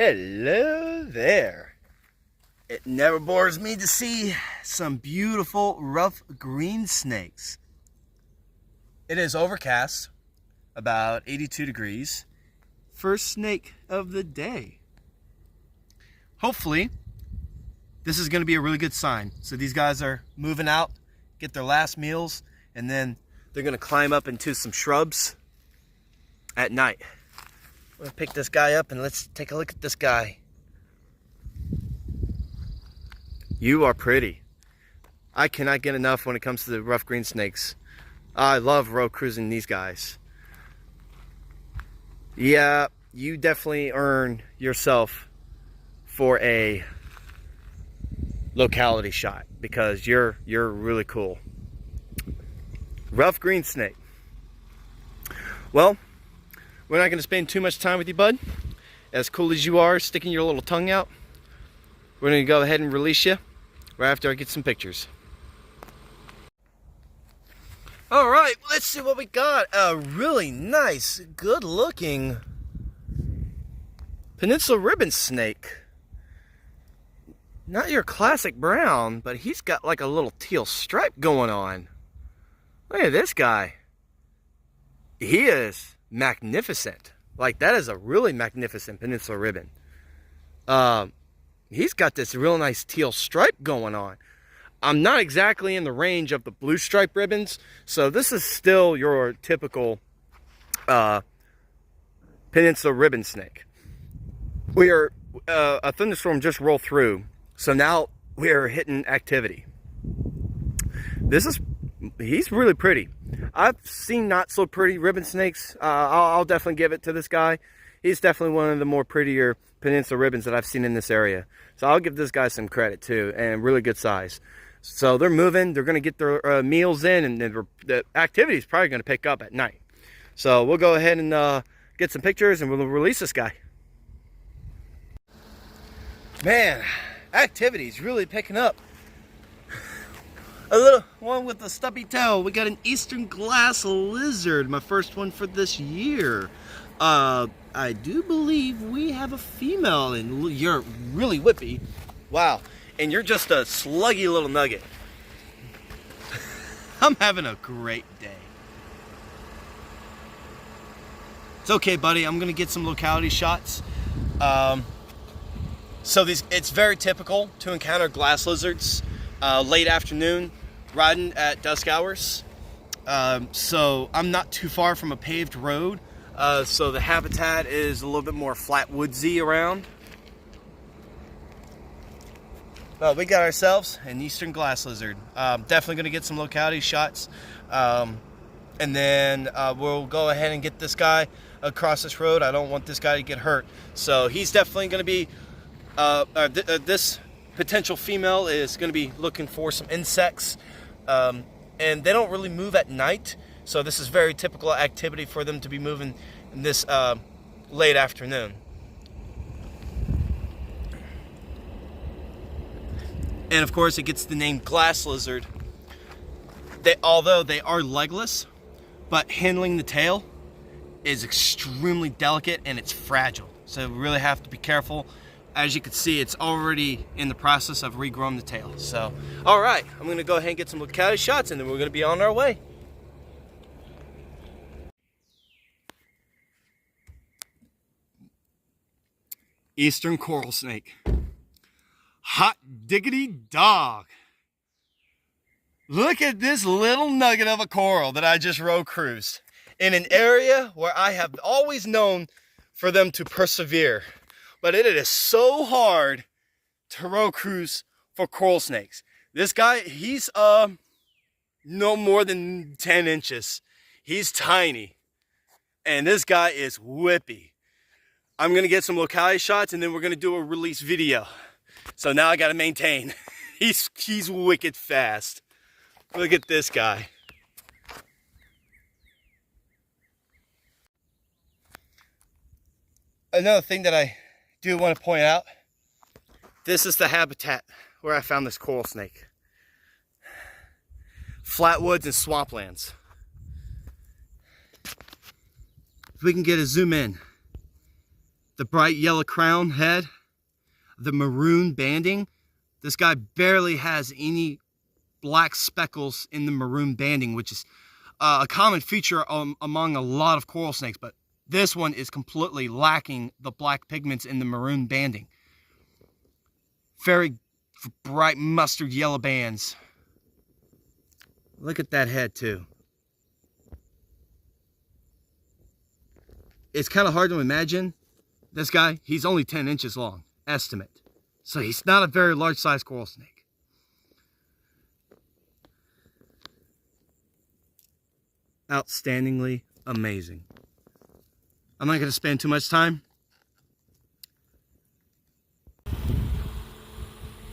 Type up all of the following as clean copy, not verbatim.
Hello there. It never bores me to see some beautiful rough green snakes. It is overcast, about 82 degrees. First snake of the day. Hopefully, this is going to be a really good sign. So these guys are moving out, get their last meals, and then they're going to climb up into some shrubs at night. I'm going to pick this guy up and let's take a look at this guy. You are pretty. I cannot get enough when it comes to the rough green snakes. I love road cruising these guys. Yeah, you definitely earn yourself for a locality shot because you're really cool. Rough green snake. Well, we're not going to spend too much time with you, bud. As cool as you are, sticking your little tongue out, we're going to go ahead and release you right after I get some pictures. All right, let's see what we got. A really nice, good-looking peninsula ribbon snake. Not your classic brown, but he's got like a little teal stripe going on. Look at this guy. He is magnificent. Like, that is a really magnificent peninsula ribbon. He's got this real nice teal stripe going on. I'm not exactly in the range of the blue stripe ribbons, so this is still your typical peninsula ribbon snake. We are a thunderstorm just rolled through, so now we are hitting activity. He's really pretty. I've seen not so pretty ribbon snakes. I'll definitely give it to this guy. He's definitely one of the more prettier peninsula ribbons that I've seen in this area. So I'll give this guy some credit too, and really good size. So they're moving, they're gonna get their meals in, and the activity is probably gonna pick up at night. So we'll go ahead and get some pictures and we'll release this guy. Man, activity's really picking up. A little one with a stubby toe. We got an eastern glass lizard, my first one for this year. I do believe we have a female, and you're really whippy. Wow, and you're just a sluggy little nugget. I'm having a great day. It's okay, buddy. I'm gonna get some locality shots. So it's very typical to encounter glass lizards late afternoon, riding at dusk hours. So I'm not too far from a paved road. So the habitat is a little bit more flat woodsy around. Well, we got ourselves an eastern glass lizard. Definitely going to get some locality shots. And then we'll go ahead and get this guy across this road. I don't want this guy to get hurt. So he's definitely going to be, this potential female is going to be looking for some insects. And they don't really move at night. So this is very typical activity for them to be moving in this late afternoon. And of course it gets the name glass lizard. Although they are legless, but handling the tail is extremely delicate and it's fragile. So we really have to be careful. As you can see, it's already in the process of regrowing the tail. So, all right, I'm gonna go ahead and get some locality shots and then we're gonna be on our way. Eastern coral snake. Hot diggity dog. Look at this little nugget of a coral that I just road cruised in an area where I have always known for them to persevere. But it is so hard to road cruise for coral snakes. This guy, he's no more than 10 inches. He's tiny. And this guy is whippy. I'm gonna get some locality shots and then we're gonna do a release video. So now I gotta maintain. He's wicked fast. Look at this guy. Another thing that I do want to point out, this is the habitat where I found this coral snake. Flatwoods and swamplands. If we can get a zoom in, the bright yellow crown head, the maroon banding. This guy barely has any black speckles in the maroon banding, which is a common feature among a lot of coral snakes, but this one is completely lacking the black pigments in the maroon banding. Very bright mustard yellow bands. Look at that head too. It's kind of hard to imagine. This guy, he's only 10 inches long, estimate. So he's not a very large size coral snake. Outstandingly amazing. I'm not going to spend too much time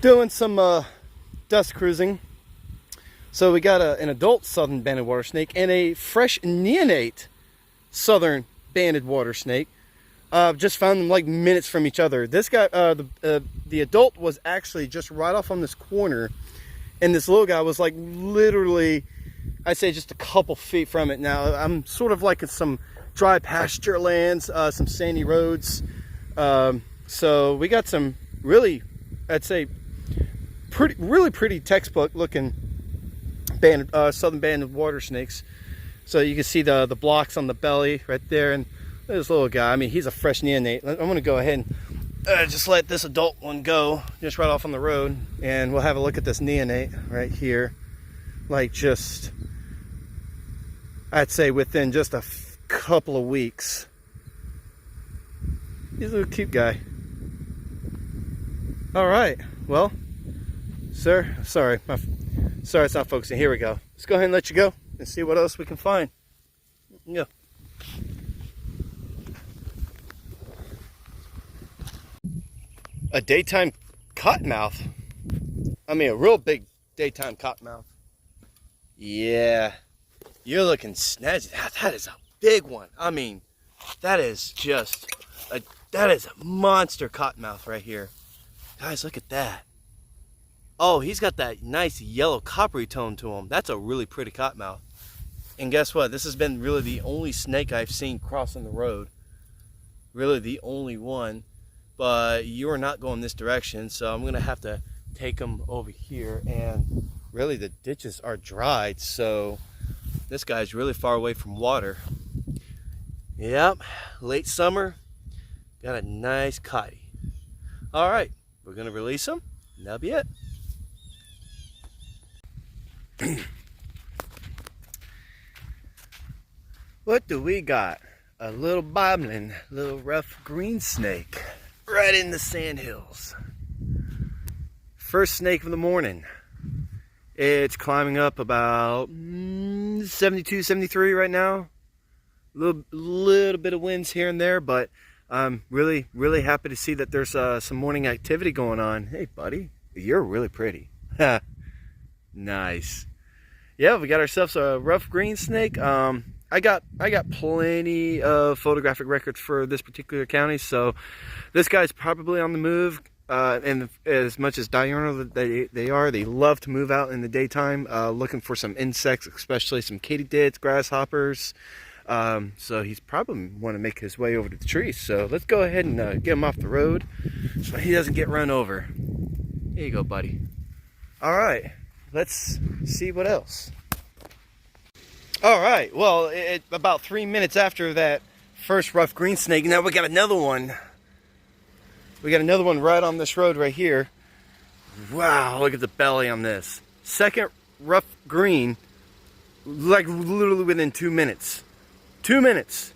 doing some dust cruising. So we got an adult southern banded water snake and a fresh neonate southern banded water snake. Just found them like minutes from each other. This guy, the adult was actually just right off on this corner, and this little guy was like literally, I'd say just a couple feet from it. Now I'm sort of like in some dry pasture lands, some sandy roads. So we got some really, I'd say, really pretty textbook looking southern banded water snakes. So you can see the blocks on the belly right there, and this little guy, I mean, he's a fresh neonate. I'm going to go ahead and just let this adult one go just right off on the road, and we'll have a look at this neonate right here. Like just, I'd say within just a couple of weeks. He's a little cute guy. All right, well, sir, sorry it's not focusing. Here we go. Let's go ahead and let you go and see what else we can find. Yeah. A daytime cottonmouth. I mean, a real big daytime cottonmouth. Yeah, you're looking snazzy. That is a big one. I mean, that is just that is a monster cottonmouth right here. Guys, look at that. Oh, he's got that nice yellow coppery tone to him. That's a really pretty cottonmouth. And guess what? This has been really the only snake I've seen crossing the road. Really the only one. But you are not going this direction, so I'm going to have to take them over here. And really the ditches are dried, so this guy's really far away from water. Yep, late summer, got a nice cotty. All right, we're going to release him, and that'll be it. What do we got? A little bobbling, little rough green snake. Right in the sandhills. First snake of the morning. It's climbing up about 72, 73 right now. Little bit of winds here and there, but I'm really happy to see that there's some morning activity going on. Hey, buddy, you're really pretty. Nice. Yeah, we got ourselves a rough green snake. I got plenty of photographic records for this particular county, so this guy's probably on the move. And as much as diurnal they love to move out in the daytime, looking for some insects, especially some katydids, grasshoppers. So he's probably want to make his way over to the trees. So let's go ahead and get him off the road so he doesn't get run over. Here you go, buddy. All right, let's see what else. All right, well, about 3 minutes after that first rough green snake, now we got another one. We got another one right on this road right here. Wow, look at the belly on this. Second rough green, like literally within 2 minutes. 2 minutes.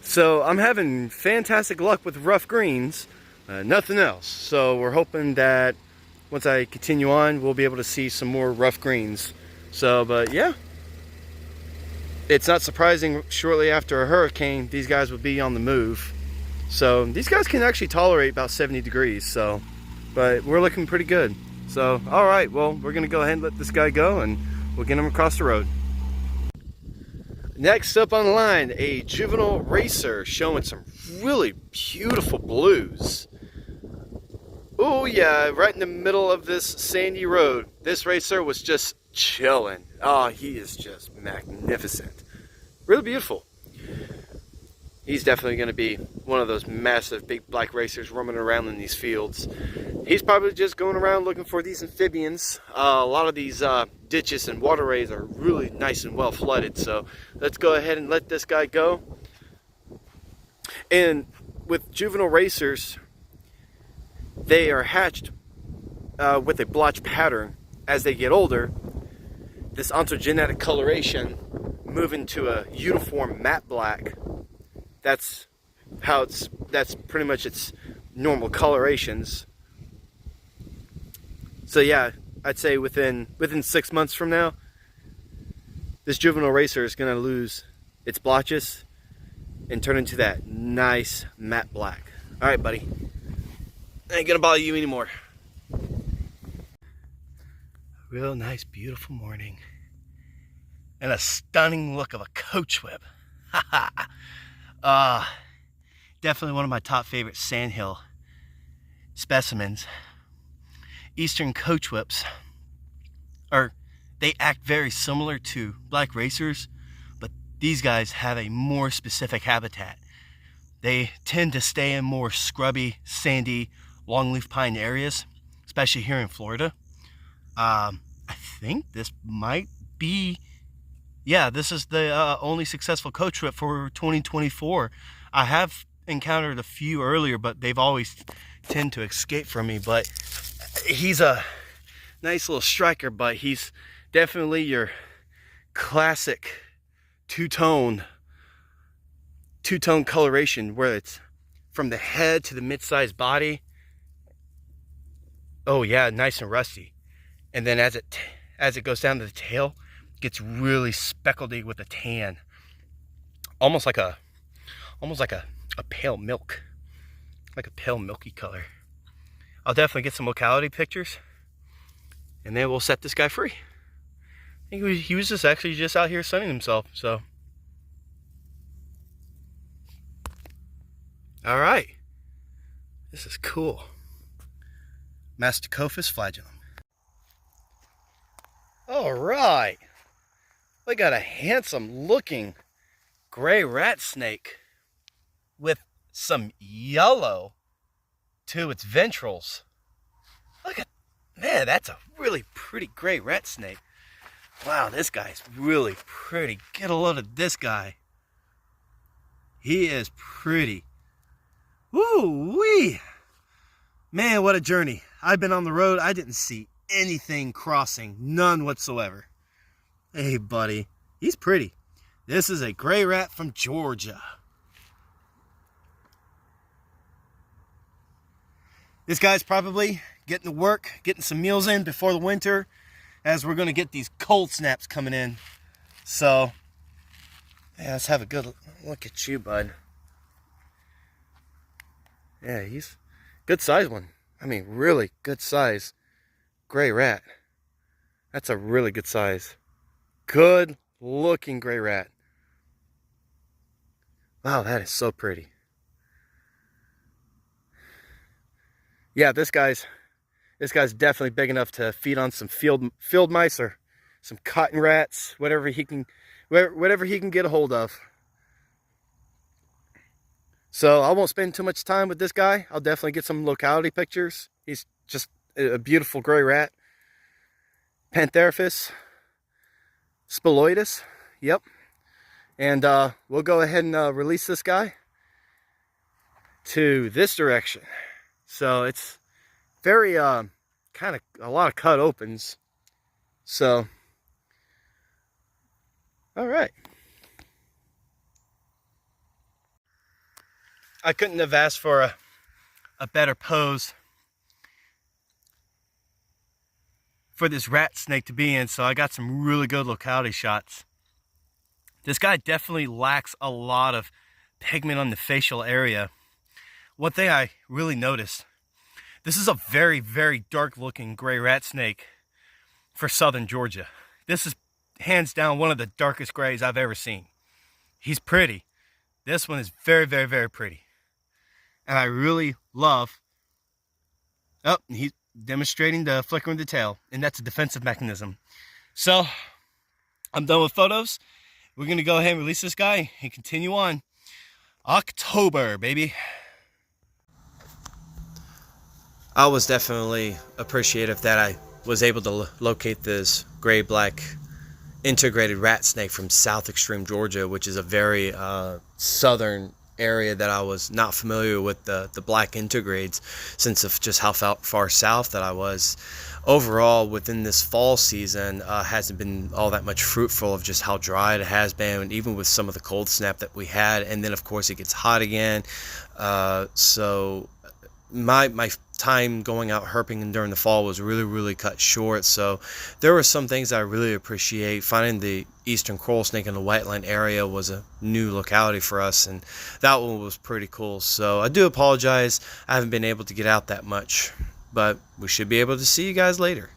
So I'm having fantastic luck with rough greens, nothing else. So we're hoping that once I continue on, we'll be able to see some more rough greens. So, but yeah. It's not surprising shortly after a hurricane, these guys would be on the move. So these guys can actually tolerate about 70 degrees. So, but we're looking pretty good. So, all right, well, we're gonna go ahead and let this guy go and we'll get him across the road. Next up on the line, a juvenile racer showing some really beautiful blues. Oh yeah, right in the middle of this sandy road. This racer was just chilling. Oh, he is just magnificent. Really beautiful. he's definitely going to be one of those massive big black racers roaming around in these fields. He's probably just going around looking for these amphibians. A lot of these ditches and waterways are really nice and well flooded, so let's go ahead and let this guy go. And with juvenile racers, they are hatched with a blotch pattern. As they get older, this ontogenetic coloration move into a uniform matte black. That's pretty much its normal colorations. So yeah, I'd say within 6 months from now, this juvenile racer is going to lose its blotches and turn into that nice matte black. All right, buddy. I ain't gonna bother you anymore. Real nice, beautiful morning. And a stunning look of a Coachwhip. Definitely one of my top favorite sandhill specimens. Eastern Coachwhips they act very similar to black racers, but these guys have a more specific habitat. They tend to stay in more scrubby, sandy, longleaf pine areas, especially here in Florida. I think this might be, yeah, this is the only successful Coachwhip for 2024. I have encountered a few earlier, but they've always tend to escape from me. But he's a nice little striker, but he's definitely your classic two-tone coloration, where it's from the head to the mid-sized body. Oh yeah, nice and rusty. And then as it goes down to the tail, it gets really speckledy with a tan, almost like a pale milk, like a pale milky color. I'll definitely get some locality pictures, and then we'll set this guy free. I think he was just actually just out here sunning himself. So, all right, this is cool. Masticophis flagellum. All right, we got a handsome looking gray rat snake with some yellow to its ventrals. Look at, man, that's a really pretty gray rat snake. Wow, this guy's really pretty. Get a load of this guy. He is pretty. Woo-wee. Man, what a journey. I've been on the road. I didn't see anything crossing. None whatsoever. Hey, buddy. He's pretty. This is a gray rat from Georgia. This guy's probably getting to work, getting some meals in before the winter, as we're going to get these cold snaps coming in. So, yeah, let's have a good look at you, bud. Yeah, he's a good size one. I mean, really good size gray rat. That's a really good size. Good looking gray rat. Wow, that is so pretty. Yeah, this guy's definitely big enough to feed on some field mice or some cotton rats, whatever he can get a hold of. So I won't spend too much time with this guy. I'll definitely get some locality pictures. He's just a beautiful gray rat. Pantherophis spiloidus. Yep. And we'll go ahead and release this guy to this direction. So it's very kind of a lot of cut opens. So, all right. I couldn't have asked for a better pose for this rat snake to be in, so I got some really good locality shots. This guy definitely lacks a lot of pigment on the facial area. One thing I really noticed, this is a very, very dark looking gray rat snake for southern Georgia. This is hands down one of the darkest grays I've ever seen. He's pretty. This one is very, very, very pretty. And I really love, oh, he's demonstrating the flickering of the tail, and that's a defensive mechanism. So I'm done with photos. We're going to go ahead and release this guy and continue on. October, baby. I was definitely appreciative that I was able to locate this gray-black integrated rat snake from South Extreme Georgia, which is a very southern area that I was not familiar with the black integrades, since of just how far south that I was. Overall, within this fall season, hasn't been all that much fruitful of just how dry it has been, and even with some of the cold snap that we had, and then of course it gets hot again. So my time going out herping during the fall was really cut short. So there were some things I really appreciate. Finding the eastern coral snake in the wetland area was a new locality for us, and that one was pretty cool. So I do apologize I haven't been able to get out that much, but we should be able to see you guys later.